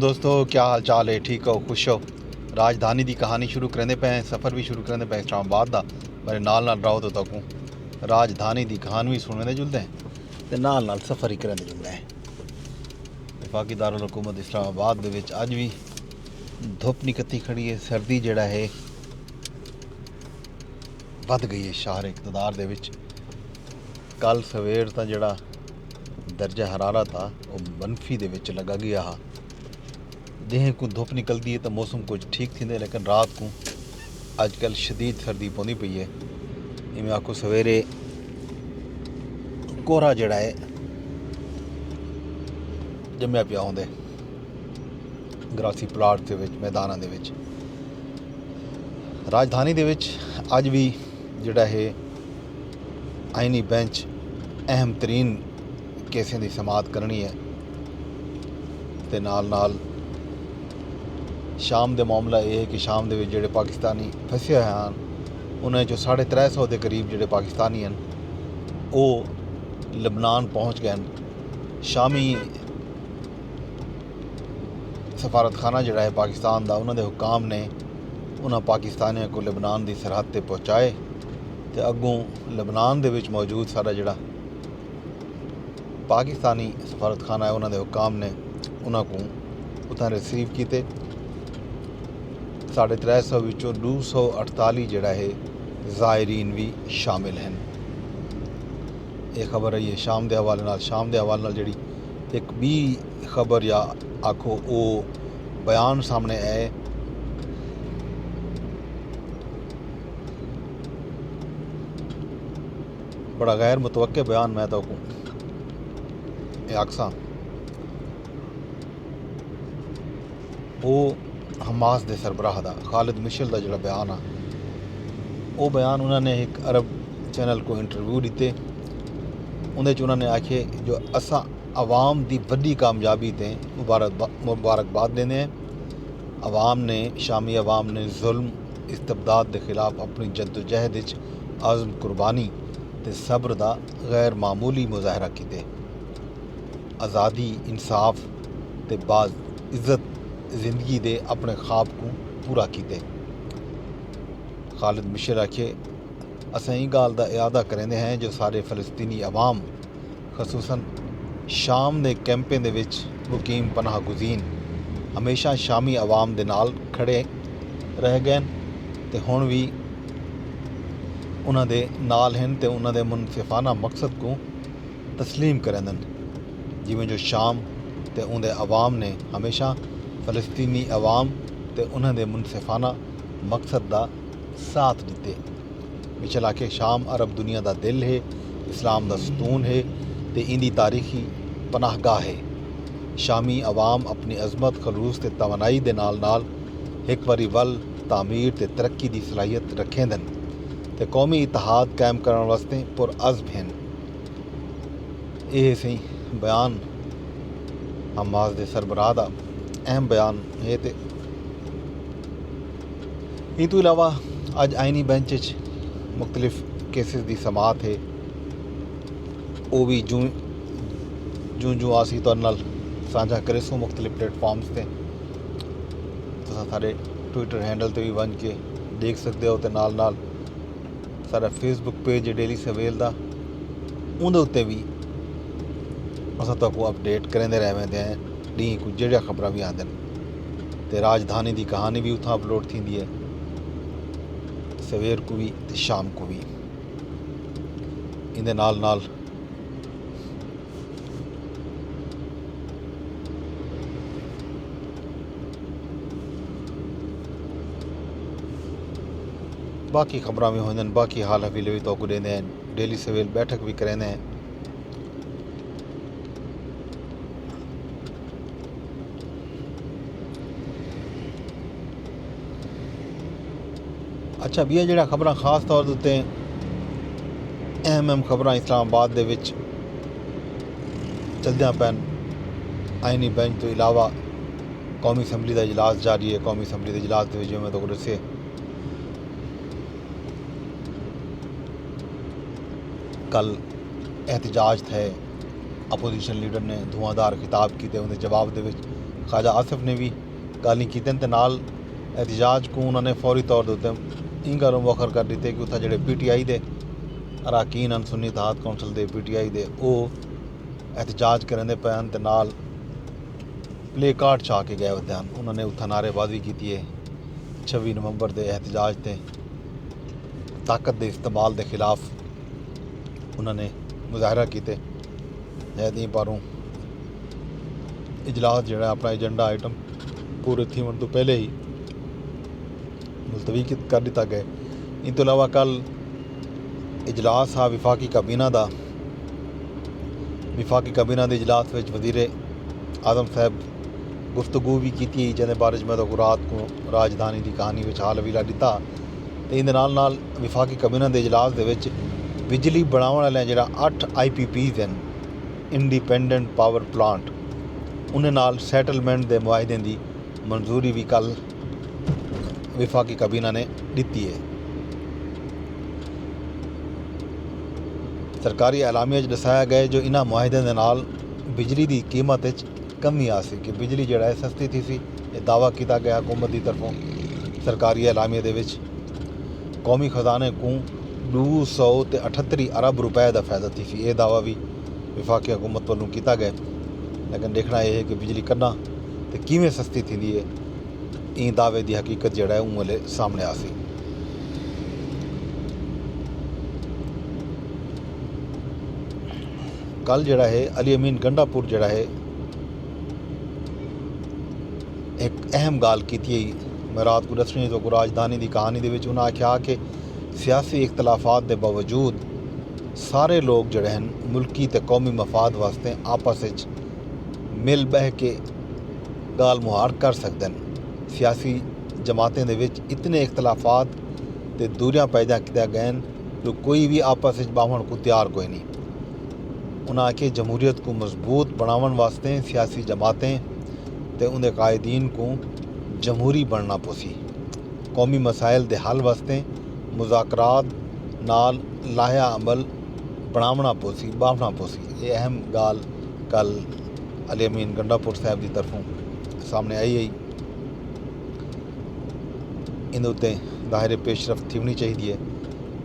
दोस्तों, क्या हाल चाल है? ठीक हो, खुश हो? राजधानी की कहानी शुरू करने पे हैं, सफ़र भी शुरू करने पे इस्लामाबाद का। मेरे नाल रहो तो तकूँ राजधानी की कहानी भी सुनने जुलते हैं तो नाल सफ़र ही करने जुलते हैं। वफाकी दारुल हुकूमत इस्लामाबाद दे विच अज भी धुप निकती खड़ी है। सर्दी जड़ा है वध गई है शहर इकतदार दे विच। कल सवेर तो जड़ा दर्जा हरारत था वह मनफी दे विच लगा गया हा। देह को धुप निकलती है तो मौसम कुछ ठीक थी, लेकिन रात को अजकल शदीद सर्दी पौंदी पई है। इवें आखो सवेरे कोहरा जड़ा है जम्या पिया होंदे ग्रासी प्लाट दे विच, मैदानां दे विच। राजधानी दे विच अज भी जड़ा है आईनी बेंच अहम तरीन केसें की समात करनी है ते नाल शाम दे मामला यह है कि शाम दे विच जेड़े पाकिस्तानी फसे हुए हैं उन्हें जो 350 के करीब जेड़े पाकिस्तानी हैं वो लबनान पहुँच गए। शामी सफारतखाना जड़ा है पाकिस्तान का उन्होंने हुकाम ने उन्होंने पाकिस्तानियों को लबनान की सरहद तक पहुँचाए तो अगों लबनान दे विच मौजूद सारा जड़ा पाकिस्तानी सफारतखाना है उन्होंने हुकाम ने उन्होंने को उतना रिसीव किए। 350 विचों 248 जड़ा है ज़ायरीन भी शामिल हैं। ये खबर आई है शाम के हवाले नाल। शाम के हवाले नाल जड़ी एक भी खबर या आखो वो बयान सामने आए बड़ा गैर मुतवक्के बयान। मैं तो आखसा वो हमास के सरबराह का खालिद मिशल का जो बयान आ वो बयान उन्होंने एक अरब चैनल को इंटरव्यू दिते। उन्हें उन्होंने आखे जो असा आवाम की वड्डी कामयाबी ते मुबारकबाद देने हैं। आवाम ने शामी आवाम ने जुल्म इस्तबदाद के खिलाफ अपनी जद्दोजहद आज़म कुर्बानी ते सब्र का गैर मामूली मुजाहरा किते। आज़ादी इंसाफ ते बाज इज़्ज़त जिंदगी दे अपने ख्वाब को पूरा किते। खालिद मिशल आखे असां ई गाल का इरादा करेंदे हैं जो सारे फ़लस्तीनी अवाम खसूसन शाम के कैंपें दे विच मुकीम पनाह गुजीन हमेशा शामी अवाम दे नाल खड़े रह गए ते हुण भी उन्हां दे नाल हैं ते उन्हां दे मुनसिफाना मकसद को तस्लीम करेंदन। जिवें जो शाम ते उनके अवाम ने हमेशा फ़लस्तीनी अवाम ते उन्हां दे मुनसिफाना मकसद का साथ दिते। मिशल आखे शाम अरब दुनिया का दिल है, इस्लाम का सतून है ते इंदी तारीखी पनाहगाह है। शामी अवाम अपनी अजमत खलूस ते तवानाई दे नाल एक बारी वल तामीर ते तरक्की की सलाहियत रखेंदन ते कौमी इतिहाद कायम करने वास्ते पुरअज़्म हैं। यह सही बयान हमास के सरबराह का अहम बयान है। तो इन तो इलावा अज आईनी बेंच मुख्तलिफ केसेस की समात है वो भी जूं आसी तो साझा करे सो मुख्तलिफ प्लेटफॉर्म्स से तो सारे ट्विटर हैंडल तो भी बन के देख सकते हो। तो नाल सारा फेसबुक पेज डेली सवेल का उनके उत्ते भी अस तो अपडेट करेंदे रहते हैं डी कुछ जड़िया खबर भी आते हैं। तो राजधानी की कहानी भी उतना अपलोड थी है सवेर को भी तो शाम को भी। इनके नाल बाकी खबर भी होंगे, बाकी हाल हवीले भी तो देंगे हैं। डेली सवेल बैठक भी करेंगे हैं। अच्छा भी जो खबर खास तौर उत्ते अहम खबर इस्लामाबाद दे विच चलदियां पैन। आईनी बेंच तो इलावा कौमी असैंबली का इजलास जारी है। कौमी असैंबली के इजलास के जो मैं तो दसे कल एहतजाज थे। अपोजिशन लीडर ने धुआंधार खिताब किए। उन्हें जवाब दे ख्वाजा आसिफ ने भी गाली की ते नाल एहतजाज को उन्होंने फौरी तौर के उत्ते इन गल्लों वखर कर दिते कि उत्थे जेह्ड़े PTI दे अराकीन हैं सुन्नी इत्तेहाद कौंसल दे PTI दे वो एहतजाज करते पे ते नाल प्ले कार्ड छा के गए होते हैं। उन्होंने उत्थे नारेबाजी की है 26 नवंबर के एहतजाज से ताकत के इस्तेमाल के खिलाफ उन्होंने मुजाहरा किए। जैदी पारों इजलास जो अपना एजेंडा आइटम पूरे थीवन तो पहले ही मुलतवी कर दिता गया। इन तो अलावा कल इजलास हा विफाकी काबीना का। विफाकी काबीना के इजलास में वजीर आजम साहब गुफ्तगू भी की, जिन्हें बारे मैं तो रात को राजधानी की कहानी में हाल अवीला दिता। तो इन नाल विफाकी काबीना के इजलास के बिजली बनाने वाले जो 8 IPPs हैं इंडिपेंडेंट पावर प्लांट उन्हें नाल सैटलमेंट के मुआहदे की मंजूरी भी कल विफाकी काबीना ने दी है। सरकारी एलामिया दसाया गया जो इन्होंने मुआहदे के नाल बिजली की कीमत कमी आ सी कि बिजली जो है सस्ती थी सी। ये दावा किया गया हुकूमत की तरफों सरकारी एलामिया के कौमी खजाने को 238 अरब रुपए का फायदा थी सी। ये दावा भी विफाकी हुकूमत वालों किया गया। लेकिन देखना यह है कि बिजली कन्ना तो किवें सस्ती थी है, इन दावे की हकीकत जोड़ा है उंगले सामने आ सी। कल जोड़ा है अली अमीन गंडापुर जोड़ा है एक अहम गाल की थी। मैं रात को दसनी तो राजधानी की कहानी के उन्हें आख्या कि सियासी इख्तलाफात के बावजूद सारे लोग जोड़े हैं मुल्की ते कौमी मफाद वास्ते आपस मिल बह के गाल मुहार कर सकते हैं। सियासी जमातें दे विच इतने इख्तलाफात ते दूरियां पैदा किया गए जो कोई भी आपस बावन को तैयार कोई नहीं। उन्हें आखे जमहूरीत को मजबूत बनावन वास्ते सियासी जमातें ते उनके कायदीन को जमहूरी बनना पोसी। कौमी मसाइल के हल वास्ते मुज़ाकरात नाल लाया अमल बनावना पोसी बावना पोसी। ये अहम गाल कल अली अमीन गंडापुर साहब की तरफों सामने आई है। इन उत्ते ज़ाहिर पेशरफ थी चाहिए।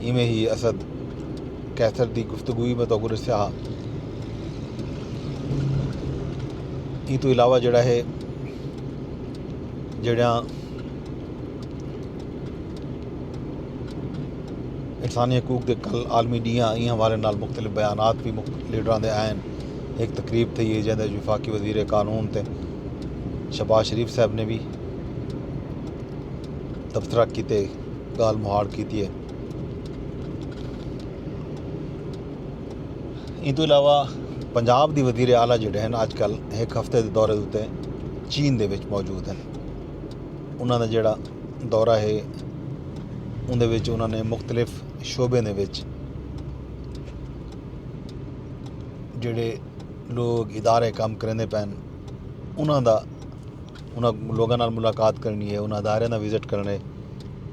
इवें ही असद कैसर की गुफ्तगू में तो गुरस्या। इन तो इलावा जोड़ा है जड़ा इंसानी हकूक के कल आलमी ॾींहुं इन हवाले नाल मुख्तलिफ बयानात भी लीडरां दे आइन। एक तकरीब थी है जैसे विफाकी वजीर कानून थे शहबाज शरीफ साहब ने भी तबसरा किते गाल मुहाड़ की है। इन तो इलावा पंजाब की वजीर आला जोड़े हैं अजकल एक हफ्ते के दौरे उत्ते चीन दे विच मौजूद हैं। उन्होंने जोड़ा दौरा है उन्हें उन्होंने मुख्तलिफ शोबे जोड़े लोग इदारे काम करने पैन उन्होंने लोगों नाल मुलाकात करनी है, उन्होंने अदारे का विजिट करने।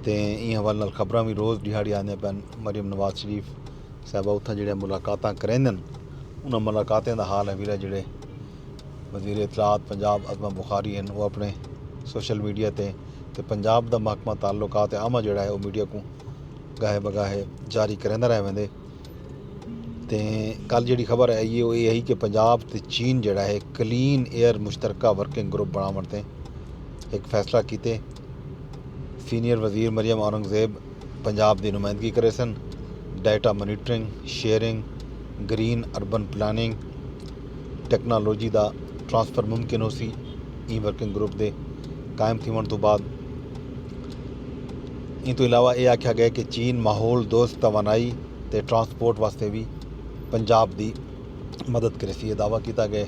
तो इन हवाले नाल खबर भी रोज़ दिहाड़ी आने पैन। मरियम नवाज शरीफ साहबा उत्थे जो मुलाकात करेंदे उन्होंने मुलाकातें का हाल है भी जोड़े वजीर इतलात पंजाब अज़मा बुखारी हैं वो अपने सोशल मीडिया ते पंजाब का महकमा ताल्लुकात आमा जोड़ा है वो मीडिया को गाहे बगाहे जारी करेंदा रह वेंदे। ते कल जी खबर आई है वो यही कि पंजाब ते चीन जोड़ा है क्लीन एयर मुश्तरका वर्किंग ग्रुप बनावन ते एक फैसला किते। सीनियर वजीर मरियम औरंगजेब पंजाब की नुमाइंदगी करे सन। Data monitoring sharing green urban planning technology का ट्रांसफर मुमकिन हो सी ई वर्किंग ग्रुप के कायम थीवन तो बाद। इन तो इलावा ये आख्या गया कि चीन माहौल दोस्त तवानाई ते ट्रांसपोर्ट वास्ते भी पंजाब की मदद करे सी। ये दावा किया गया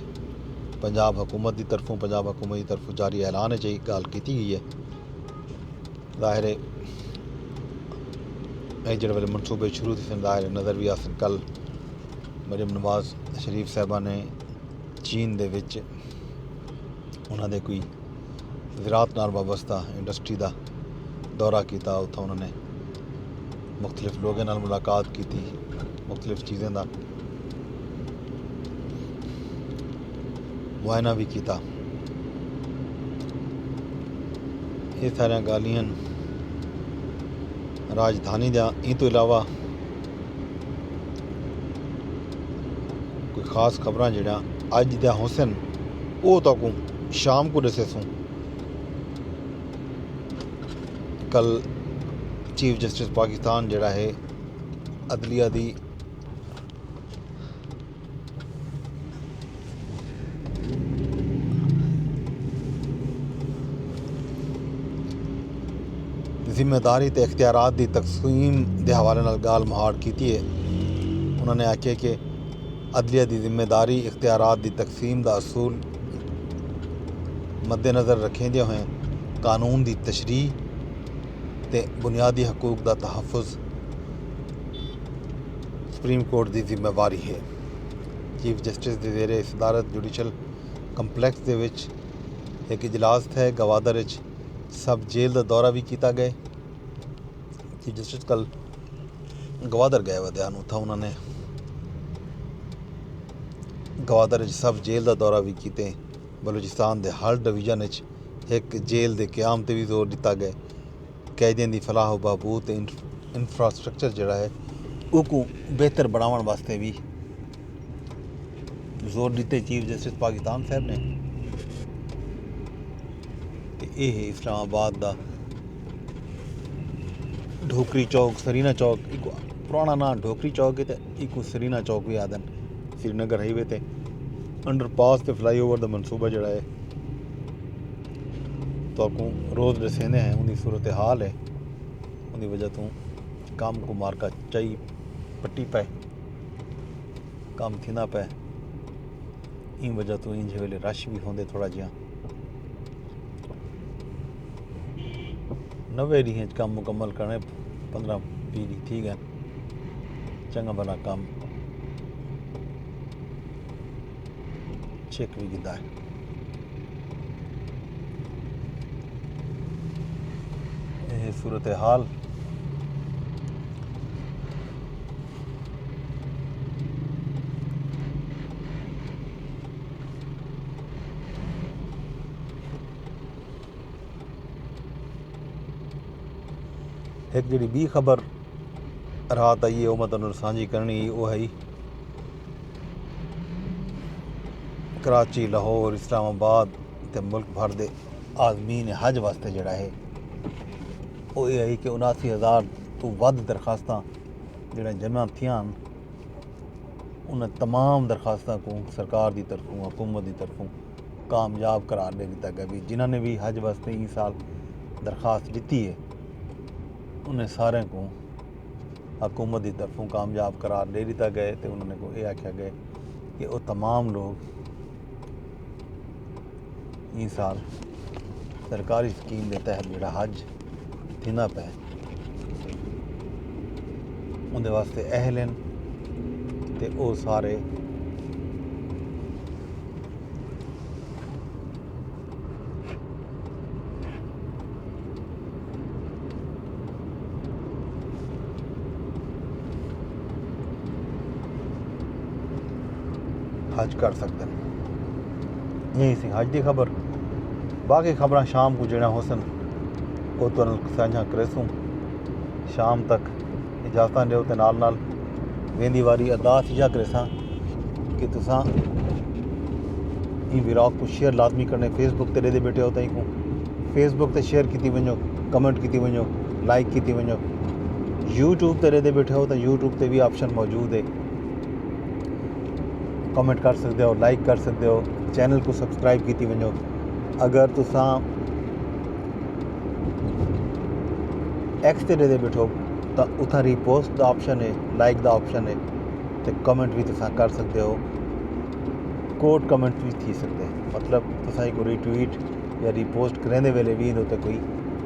पंजाब हुकूमत की तरफों जारी ऐलान च गाल की गई है। ज़ाहिर है ये जो वाले मनसूबे शुरू थे ज़ाहिर नज़र भी आसन। कल मरियम नवाज शरीफ साहबा ने चीन दे विच उन्होंने कोई ज़राअत नाल वाबस्ता इंडस्ट्री का दौरा किया। उत्थे उन्होंने मुख्तलिफ लोगों नाल मुलाकात की, मुख्तलिफ चीज़ों का मुआयना भी किया। ये सारियां गालियां राजधानी दा। इन तो इलावा कोई ख़ास खबरां जेह्ड़ा अज दा हुसन वो तक शाम को दसे सूँ। कल चीफ जस्टिस पाकिस्तान जेह्ड़ा है अदलिया दी जिम्मेदारी ते इख्तियारात दी तकसीम दे हवाले नाल गाल मुहाड़ कीती है। उन्होंने आख्या कि अदलिया दी जिम्मेदारी इख्तियारात दी तकसीम दा असूल मद्देनज़र रखेंदे होए कानून दी तशरीह ते बुनियादी हकूक दा तहफ़्फ़ुज़ सुप्रीम कोर्ट दी जिम्मेवारी है। चीफ जस्टिस दे ज़ेरे सदारत जुडिशल कंपलैक्स दे विच एक इजलास थे गवादर विच सब जेल दा दौरा भी किया गया। चीफ जस्टिस कल गवादर गए वध्यान उत्थां उन्होंने गवादर सब जेल का दौरा भी किते। बलूचिस्तान के हर डिवीजन एक जेल के क्याम ते भी जोर दिता गया। कैदियों की फलाह बहबूद इंफ्रास्ट्रक्चर जोड़ा है उसको बेहतर बनाने वास्ते भी जोर दिते चीफ जस्टिस पाकिस्तान साहब ने। ये है इस्लामाबाद का ढोकरी चौक सरीना चौक। एक पुराना नाम ढोकरी चौक है तो एक सरीना चौक भी आदन श्रीनगर हाईवे ते अंडरपास ते फ्लाईओवर का मनसूबा जोड़ा है तो आपको रोज़ दसेंदे हैं उनकी सूरत हाल है। उनकी वजह तो काम को मार्का चाई पट्टी पे काम थींदा पे इन वजह तो इंज वेले रश भी होंदे थोड़ा जिहा 90 ॾींहं काम मुकम्मल करने 15-20 ॾींहं थी गए चंगा भला काम चेक भी गिदा है। यह सूरत हाल एक जी बी खबर रात आई है वह मैं सांझी करनी वो है कराची लाहौर इस्लामाबाद ते मुल्क भर के आज़मीन हज वास्ते जोड़ा है वो ये है कि 79,000 तो वध दरखास्तां जो जमा थियां उन तमाम दरखास्तां को सरकार की तरफों हुकूमत की तरफों कामयाब करार दे दिता गया। भी जिन्होंने भी हज वास्ते इस साल दरखास्त दी है उन्हें सारे को हुकूमत की तरफों कामयाब करार दे दिता गया। तो उन्होंने को यह आख्या गया कि वो तमाम लोग इस साल सरकारी स्कीम के तहत जोड़ा हज थींदा पे उनके वास्ते अहल हैं ते वो सारे हज कर सकते हैं। यही सी हज की खबर। बाकी खबर शाम को जो हुसन वो तो साझा करेसूँ। शाम तक इजाजत दो तो नाल वेंदी वारी अरदास इजा करेसा कि तुसा व्लॉग को शेयर लाजमी करने। फेसबुक ते दे बैठे हो तो को फेसबुक ते शेयर की वजो कमेंट की वजो लाइक की वजो। यूट्यूब ते दे बैठे हो तो यूट्यूब ते भी ऑप्शन मौजूद है कमेंट कर सकते हो लाइक कर सकते हो। चैनल को सब्सक्राइब की वजो। अगर तुसा एक्स ते दे बैठो तो उतना रीपोस्ट का ऑप्शन है लाइक का ऑप्शन है तो कमेंट भी तुसा कर सकते हो। कोट कमेंट भी थी सकते हैं मतलब तुसा को रीट्वीट या रीपोस्ट करेंदे वेले भी तो कोई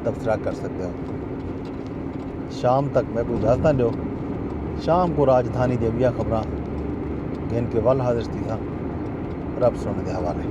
तबसरा कर सकते हो। शाम तक मैं कोई इजाजत दो। शाम को राजधानी दी अगिया खबर जिन के वल हाजिर थी था रब सुनने के हवाले।